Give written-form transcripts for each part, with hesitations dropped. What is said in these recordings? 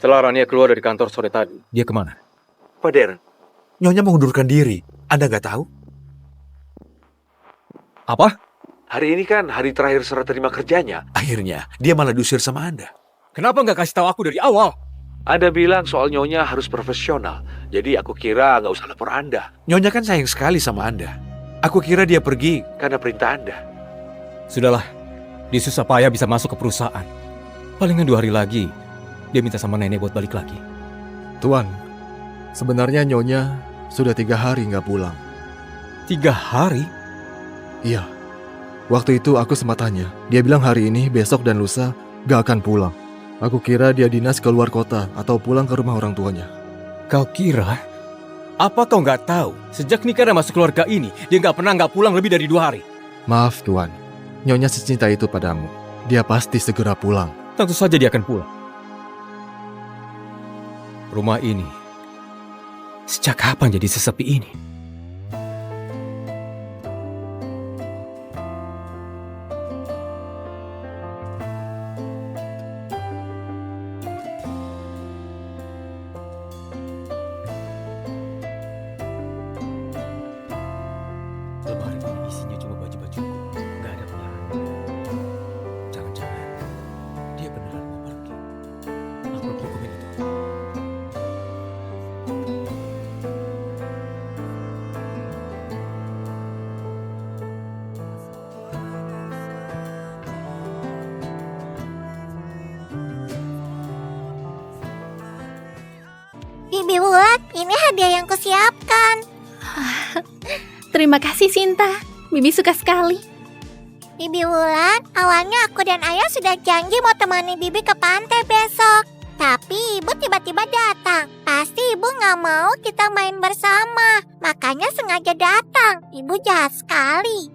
Setelah Rania keluar dari kantor sore tadi, Dia kemana? Pak Darren, Nyonya mengundurkan diri. Anda nggak tahu? Apa? Hari ini kan hari terakhir serah terima kerjanya. Akhirnya, dia malah diusir sama Anda. Kenapa nggak kasih tahu aku dari awal? Anda bilang soal Nyonya harus profesional. Jadi aku kira nggak usah lapor Anda. Nyonya kan sayang sekali sama Anda. Aku kira dia pergi karena perintah Anda. Sudahlah, dia susah payah bisa masuk ke perusahaan. Palingan 2 hari lagi, dia minta sama nenek buat balik lagi. Tuan, sebenarnya Nyonya sudah 3 hari nggak pulang. 3 hari? Iya, waktu itu aku sempat tanya. Dia bilang hari ini, besok, dan lusa gak akan pulang. Aku kira dia dinas ke luar kota atau pulang ke rumah orang tuanya. Kau kira? Apa kau nggak tahu? Sejak nikah dan masuk keluarga ini, dia nggak pernah nggak pulang lebih dari 2 hari. Maaf Tuan, Nyonya secinta itu padamu. Dia pasti segera pulang. Tentu saja dia akan pulang. Rumah ini, sejak kapan jadi sesepi ini? Lemari ini isinya cuma baju-bajuku. Gak ada pengaruh. Jangan-jangan dia beneran mau pergi. Upload dokumen itu. Bibi Wulan, ini hadiah yang kusiapkan. Terima kasih Sinta, Bibi suka sekali. Bibi Wulan, awalnya aku dan ayah sudah janji mau temani Bibi ke pantai besok. Tapi ibu tiba-tiba datang. Pasti ibu nggak mau kita main bersama. Makanya sengaja datang. Ibu jahat sekali.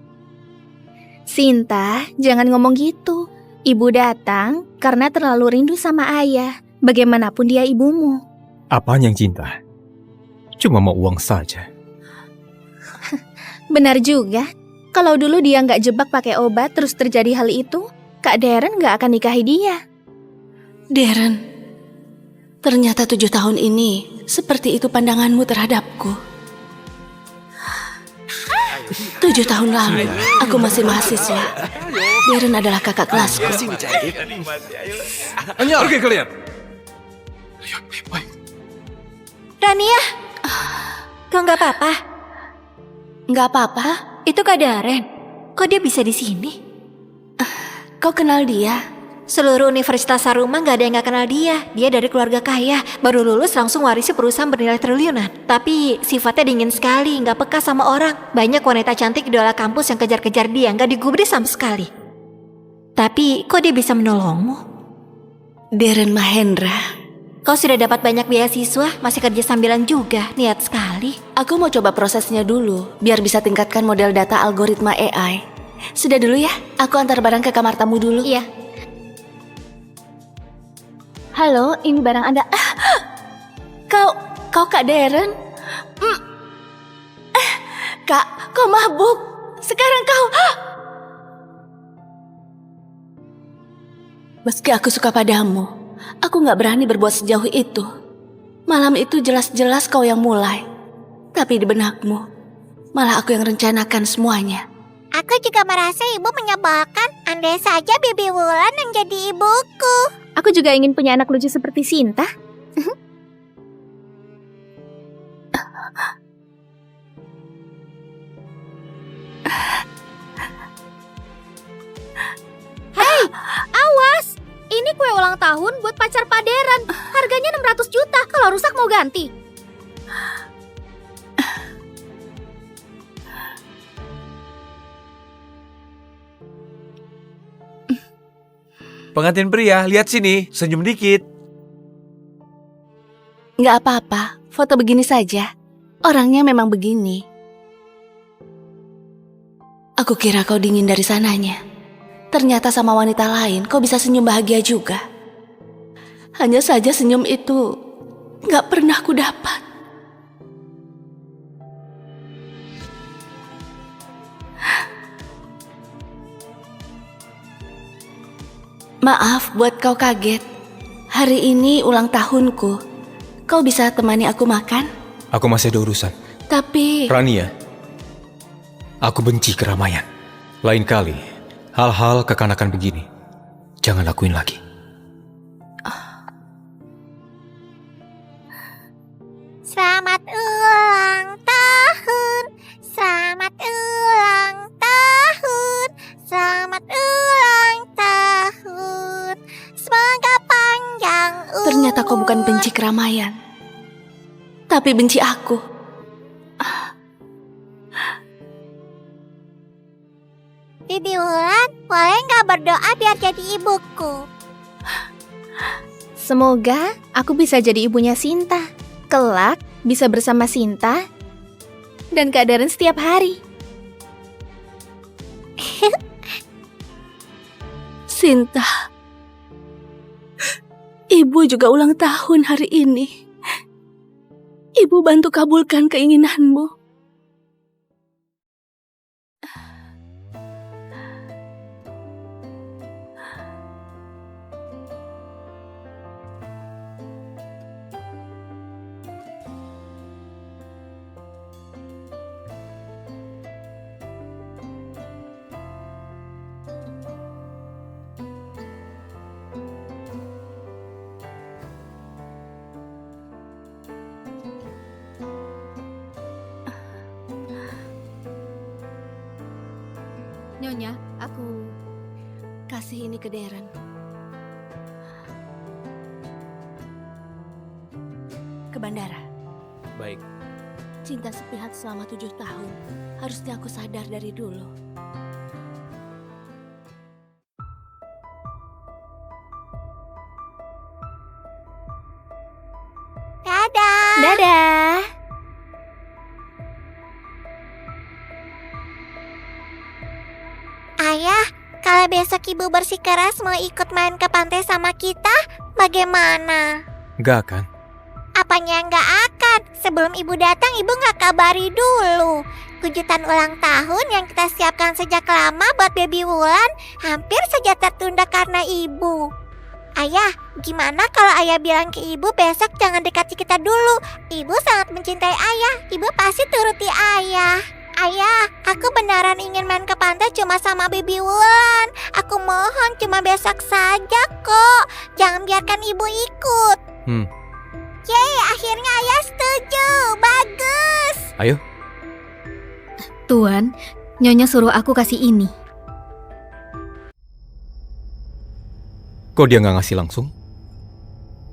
Sinta, jangan ngomong gitu. Ibu datang karena terlalu rindu sama ayah. Bagaimanapun dia ibumu. Apaan yang cinta? Cuma mau uang saja. Benar juga. Kalau dulu dia nggak jebak pakai obat terus terjadi hal itu, Kak Darren nggak akan nikahi dia. Darren, ternyata 7 tahun ini seperti itu pandanganmu terhadapku. 7 tahun lalu, aku masih mahasiswa. Darren adalah kakak kelasku. Pergi kalian. Rania, kau nggak apa-apa? Nggak apa-apa, Itu Kak Darren. Kok dia bisa di sini? kau kenal dia? Seluruh Universitas Saruma nggak ada yang nggak kenal dia. Dia dari keluarga kaya, baru lulus langsung warisi perusahaan bernilai triliunan. Tapi sifatnya dingin sekali, nggak peka sama orang. Banyak wanita cantik idola kampus yang kejar-kejar dia, nggak digubris sama sekali. Tapi kok dia bisa menolongmu? Darren Mahendra. Kau sudah dapat banyak beasiswa, masih kerja sambilan juga, niat sekali. Aku mau coba prosesnya dulu, biar bisa tingkatkan model data algoritma AI. Sudah dulu ya, aku antar barang ke kamar tamu dulu. Iya. Halo, ini barang Anda. Kau Kak Darren? Kak, kau mabuk. Sekarang kau... Meski aku suka padamu, aku gak berani berbuat sejauh itu. Malam itu jelas-jelas kau yang mulai. Tapi di benakmu, malah aku yang rencanakan semuanya. Aku juga merasa ibu menyebalkan. Andai saja Bibi Wulan yang jadi ibuku. Aku juga ingin punya anak lucu seperti Sinta. Hei, awas! Ini kue ulang tahun buat pacar Pak Darren. Harganya 600 juta, kalau rusak mau ganti. Pengantin pria, lihat sini, senyum dikit. Gak apa-apa, foto begini saja. Orangnya memang begini. Aku kira kau dingin dari sananya. Ternyata sama wanita lain kau bisa senyum bahagia juga. Hanya saja senyum itu gak pernah ku dapat. Maaf buat kau kaget. Hari ini ulang tahunku. Kau bisa temani aku makan? Aku masih ada urusan. Tapi... Rania, aku benci keramaian. Lain kali, hal-hal kekanakan begini, jangan lakuin lagi. Selamat ulang tahun, selamat ulang tahun, selamat ulang tahun. Semoga panjang umur. Ternyata kau bukan benci keramaian, tapi benci aku. Bibi Wulan, boleh nggak berdoa biar jadi ibuku? Semoga aku bisa jadi ibunya Sinta. Kelak bisa bersama Sinta dan Kak Darren setiap hari. Sinta, ibu juga ulang tahun hari ini. Ibu bantu kabulkan keinginanmu. Nyonya, aku... Kasih ini ke Darren. Ke bandara. Baik. Cinta sepihak selama 7 tahun. Harusnya aku sadar dari dulu. Dadah. Dadah! Ayah, kalau besok ibu bersikeras mau ikut main ke pantai sama kita, bagaimana? Gak akan. Apanya nggak akan? Sebelum ibu datang, ibu nggak kabari dulu. Kejutan ulang tahun yang kita siapkan sejak lama buat Baby Wulan hampir saja tertunda karena ibu. Ayah, gimana kalau ayah bilang ke ibu besok jangan dekati kita dulu? Ibu sangat mencintai ayah, ibu pasti turuti ayah. Ayah, aku beneran ingin main ke pantai cuma sama Baby Wulan. Aku mohon cuma besok saja kok. Jangan biarkan ibu ikut. Yeay, akhirnya ayah setuju. Bagus. Ayo. Tuan, Nyonya suruh aku kasih ini. Kok dia nggak ngasih langsung?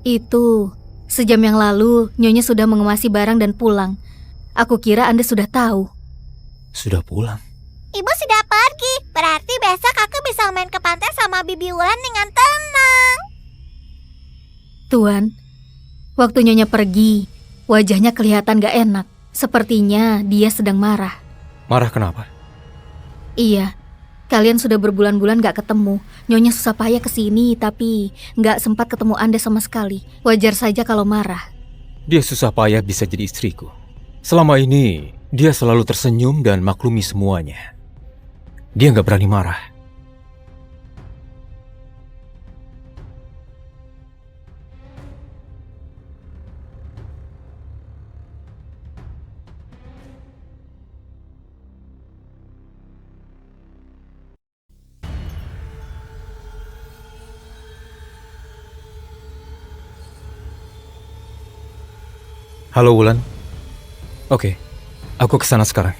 Itu, sejam yang lalu Nyonya sudah mengemasi barang dan pulang. Aku kira Anda sudah tahu. Sudah pulang. Ibu sudah pergi. Berarti besok aku bisa main ke pantai sama Bibi Wulan dengan tenang. Tuan, waktu Nyonya pergi, wajahnya kelihatan gak enak. Sepertinya dia sedang marah. Marah kenapa? Iya, kalian sudah berbulan-bulan gak ketemu. Nyonya susah payah kesini, tapi gak sempat ketemu Anda sama sekali. Wajar saja kalau marah. Dia susah payah bisa jadi istriku. Selama ini, dia selalu tersenyum dan maklumi semuanya. Dia nggak berani marah. Halo Wulan. Oke, aku kesana sekarang.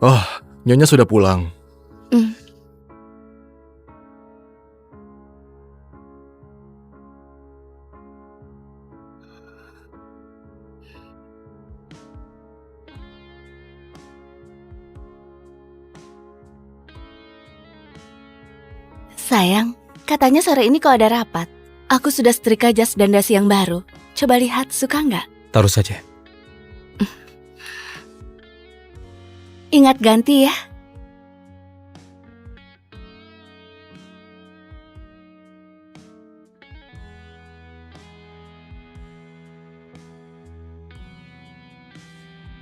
Oh, Nyonya sudah pulang. Sayang, katanya sore ini kau ada rapat. Aku sudah setrika jas dan dasi yang baru. Coba lihat, suka nggak? Taruh saja. Ingat ganti ya.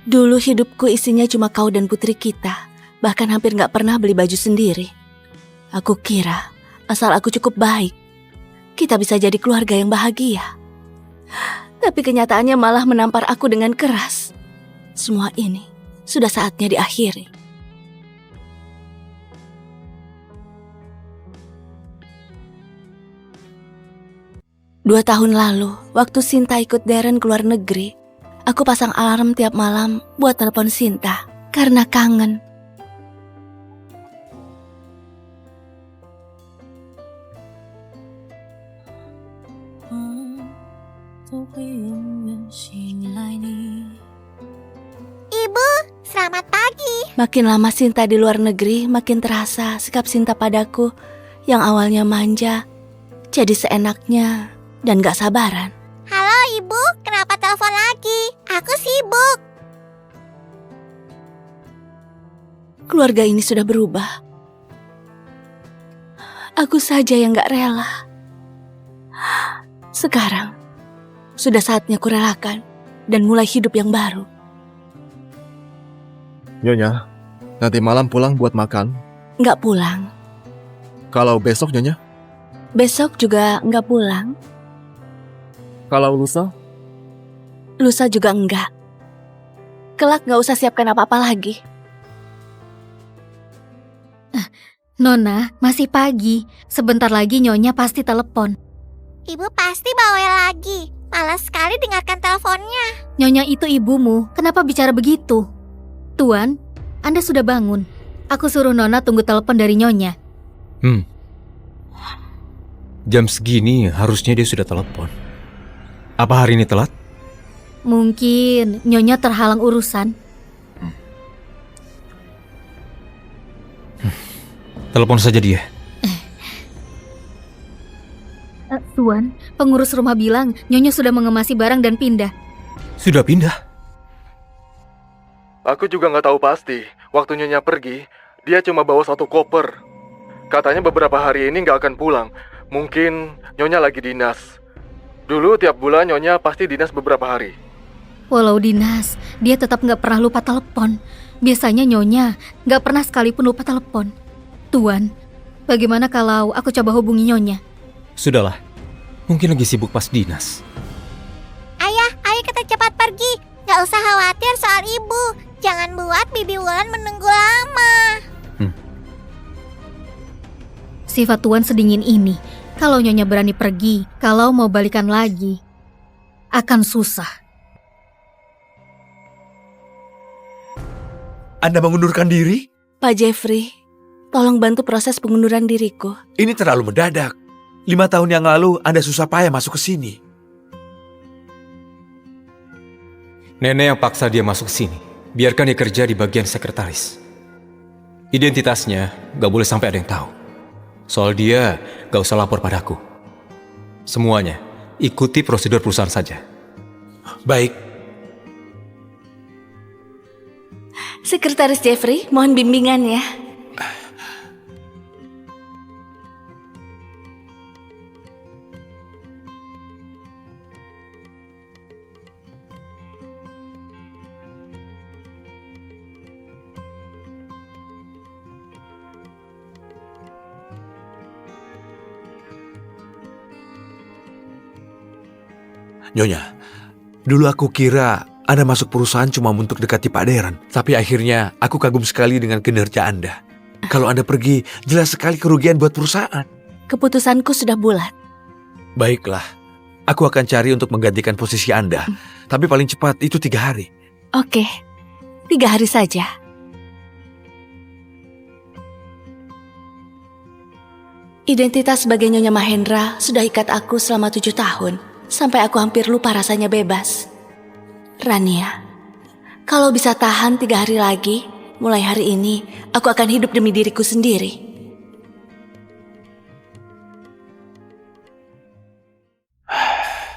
Dulu hidupku isinya cuma kau dan putri kita. Bahkan hampir gak pernah beli baju sendiri. Aku kira asal aku cukup baik, kita bisa jadi keluarga yang bahagia. Tapi kenyataannya malah menampar aku dengan keras. Semua ini sudah saatnya diakhiri. Dua tahun lalu, waktu Sinta ikut Darren ke luar negeri, aku pasang alarm tiap malam buat telepon Sinta karena kangen. Ibu, selamat pagi. Makin lama Sinta di luar negeri, makin terasa sikap Sinta padaku yang awalnya manja, jadi seenaknya dan gak sabaran. Halo ibu, kenapa telepon lagi? Aku sibuk. Keluarga ini sudah berubah. Aku saja yang gak rela. Sekarang, sudah saatnya kurelakan dan mulai hidup yang baru. Nyonya, nanti malam pulang buat makan. Gak pulang. Kalau besok Nyonya? Besok juga gak pulang. Kalau lusa? Lusa juga enggak. Kelak gak usah siapkan apa-apa lagi. Nona, masih pagi. Sebentar lagi Nyonya pasti telepon. Ibu pasti bawel lagi. Malas sekali dengarkan teleponnya. Nyonya itu ibumu, kenapa bicara begitu? Tuan, Anda sudah bangun. Aku suruh Nona tunggu telepon dari Nyonya. Jam segini harusnya dia sudah telepon. Apa hari ini telat? Mungkin Nyonya terhalang urusan. Telepon saja dia. Tuan, pengurus rumah bilang Nyonya sudah mengemasi barang dan pindah. Sudah pindah? Aku juga nggak tahu pasti. Waktu Nyonya pergi, dia cuma bawa 1 koper. Katanya beberapa hari ini nggak akan pulang. Mungkin Nyonya lagi dinas. Dulu tiap bulan Nyonya pasti dinas beberapa hari. Walau dinas, dia tetap nggak pernah lupa telepon. Biasanya Nyonya nggak pernah sekalipun lupa telepon. Tuan, bagaimana kalau aku coba hubungi Nyonya? Sudahlah. Mungkin lagi sibuk pas dinas. Ayah, ayo kita cepat pergi. Gak usah khawatir soal ibu. Jangan buat Bibi Wulan menunggu lama. Sifat Tuan sedingin ini. Kalau Nyonya berani pergi, kalau mau balikan lagi, akan susah. Anda mengundurkan diri? Pak Jeffrey, tolong bantu proses pengunduran diriku. Ini terlalu mendadak. 5 tahun yang lalu Anda susah payah masuk ke sini. Nenek yang paksa dia masuk sini. Biarkan dia kerja di bagian sekretaris. Identitasnya gak boleh sampai ada yang tahu. Soal dia gak usah lapor padaku. Semuanya ikuti prosedur perusahaan saja. Baik. Sekretaris Jeffrey, mohon bimbingannya. Nyonya, dulu aku kira Anda masuk perusahaan cuma untuk dekati Pak Darren. Tapi akhirnya aku kagum sekali dengan kinerja Anda. Kalau Anda pergi, jelas sekali kerugian buat perusahaan. Keputusanku sudah bulat. Baiklah, aku akan cari untuk menggantikan posisi Anda. Tapi paling cepat itu 3 hari. Oke, 3 hari saja. Identitas sebagai Nyonya Mahendra sudah ikat aku selama 7 tahun. Sampai aku hampir lupa rasanya bebas. Rania, kalau bisa tahan 3 hari lagi, mulai hari ini aku akan hidup demi diriku sendiri.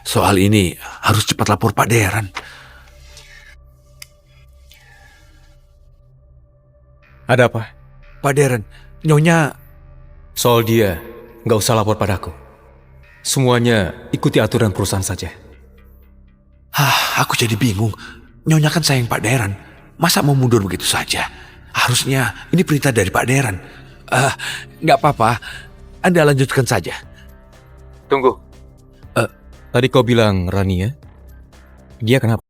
Soal ini harus cepat lapor Pak Darren. Ada apa? Pak Darren, Nyonya... Soal dia gak usah lapor padaku. Semuanya ikuti aturan perusahaan saja. Aku jadi bingung. Nyonya kan sayang Pak Deren. Masa mau mundur begitu saja? Harusnya ini perintah dari Pak Deren. Nggak apa-apa. Anda lanjutkan saja. Tunggu. Tadi kau bilang Rania? Dia kenapa?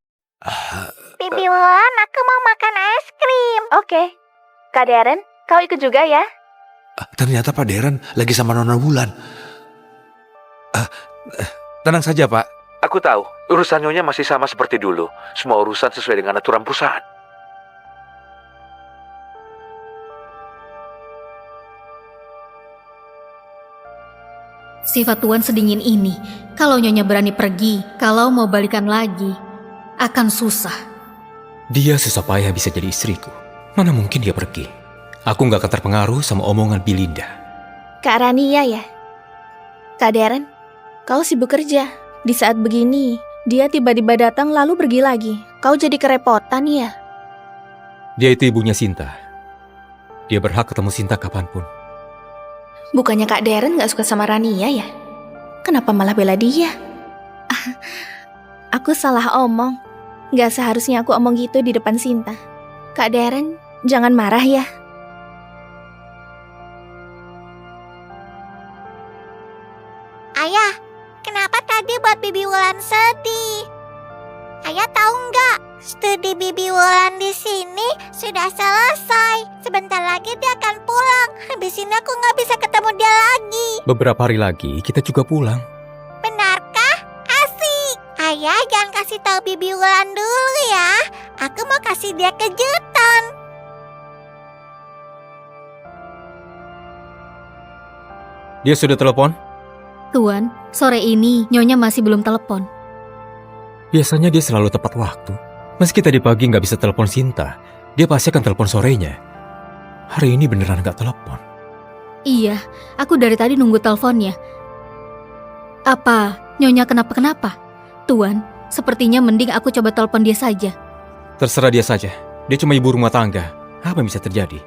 Bibi Wulan, aku mau makan es krim. Oke. Kak Deren, kau ikut juga ya? Ternyata Pak Deren lagi sama Nona Wulan. Tenang saja, Pak. Aku tahu, urusan Nyonya masih sama seperti dulu. Semua urusan sesuai dengan aturan perusahaan. Sifat Tuan sedingin ini, kalau Nyonya berani pergi, kalau mau balikan lagi, akan susah. Dia susah payah bisa jadi istriku. Mana mungkin dia pergi? Aku nggak akan terpengaruh sama omongan Bilinda. Kak Rania ya? Kak Deren, kau sibuk kerja. Di saat begini, dia tiba-tiba datang lalu pergi lagi. Kau jadi kerepotan ya? Dia itu ibunya Sinta. Dia berhak ketemu Sinta kapanpun. Bukannya Kak Deren gak suka sama Rania ya? Kenapa malah bela dia? Aku salah omong. Gak seharusnya aku omong gitu di depan Sinta. Kak Deren, jangan marah ya. Ayah, kenapa tadi buat Bibi Wulan sedih? Ayah tahu nggak? Studi Bibi Wulan di sini sudah selesai. Sebentar lagi dia akan pulang. Habis ini aku nggak bisa ketemu dia lagi. Beberapa hari lagi kita juga pulang. Benarkah? Asik. Ayah jangan kasih tahu Bibi Wulan dulu ya. Aku mau kasih dia kejutan. Dia sudah telepon? Tuan, sore ini Nyonya masih belum telepon. Biasanya dia selalu tepat waktu. Meski tadi pagi nggak bisa telepon Sinta, dia pasti akan telepon sorenya. Hari ini beneran nggak telepon. Iya, aku dari tadi nunggu teleponnya. Apa Nyonya kenapa-kenapa? Tuan, sepertinya mending aku coba telepon dia saja. Terserah dia saja. Dia cuma ibu rumah tangga. Apa yang bisa terjadi?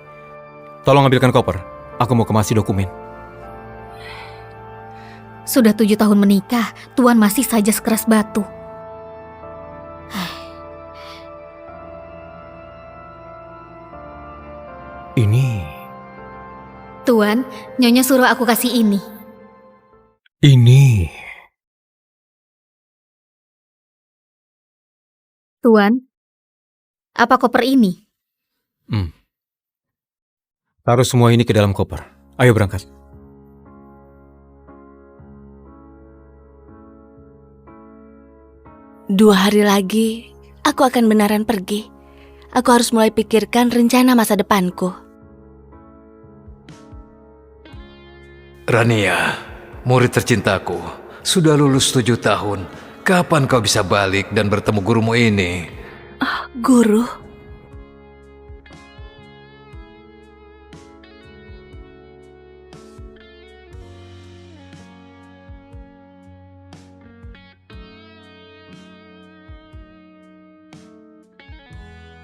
Tolong ambilkan koper. Aku mau kemasi dokumen. Sudah 7 tahun menikah, Tuan masih saja sekeras batu. Ini... Tuan, Nyonya suruh aku kasih ini. Ini... Tuan, apa koper ini? Taruh semua ini ke dalam koper. Ayo berangkat. Dua hari lagi, aku akan benaran pergi. Aku harus mulai pikirkan rencana masa depanku. Rania, murid tercintaku, sudah lulus 7 tahun. Kapan kau bisa balik dan bertemu gurumu ini? Guru?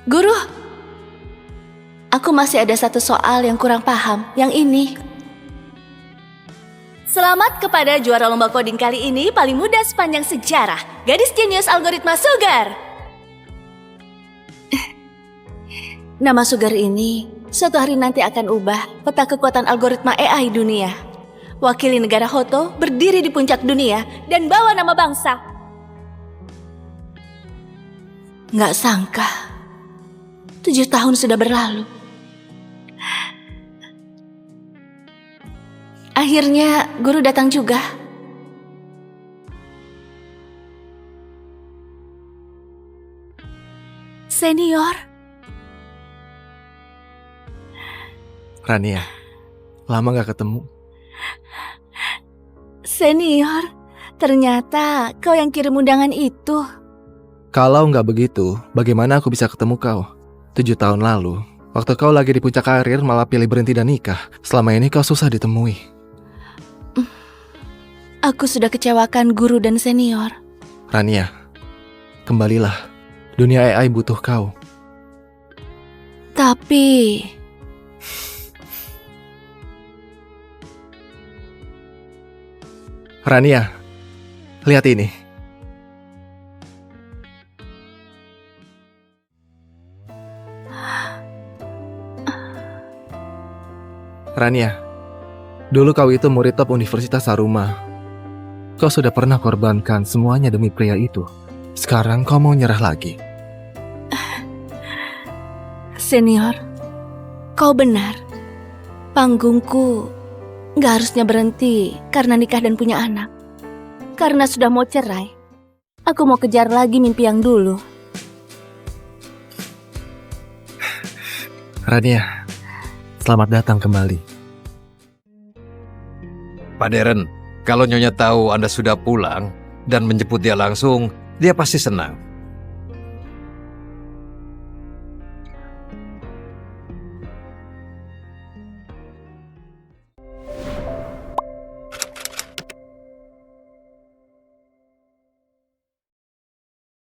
Guru, aku masih ada satu soal yang kurang paham, yang ini. Selamat kepada juara lomba coding kali ini paling muda sepanjang sejarah, gadis jenius algoritma Sugar. Nama Sugar ini suatu hari nanti akan ubah peta kekuatan algoritma AI dunia. Wakili negara Hoto berdiri di puncak dunia dan bawa nama bangsa. Nggak sangka. 7 tahun sudah berlalu. Akhirnya guru datang juga. Senior. Rania, lama gak ketemu. Senior, ternyata kau yang kirim undangan itu. Kalau nggak begitu, bagaimana aku bisa ketemu kau? 7 tahun lalu, waktu kau lagi di puncak karir malah pilih berhenti dan nikah. Selama ini kau susah ditemui. Aku sudah kecewakan guru dan senior. Rania, kembalilah. Dunia AI butuh kau. Tapi... Rania, lihat ini. Rania, dulu kau itu murid top Universitas Saruma. Kau sudah pernah korbankan semuanya demi pria itu. Sekarang kau mau nyerah lagi. Senior, kau benar. Panggungku gak harusnya berhenti karena nikah dan punya anak. Karena sudah mau cerai, aku mau kejar lagi mimpi yang dulu. Rania, selamat datang kembali. Pak Deren, kalau Nyonya tahu Anda sudah pulang dan menjemput dia langsung, dia pasti senang.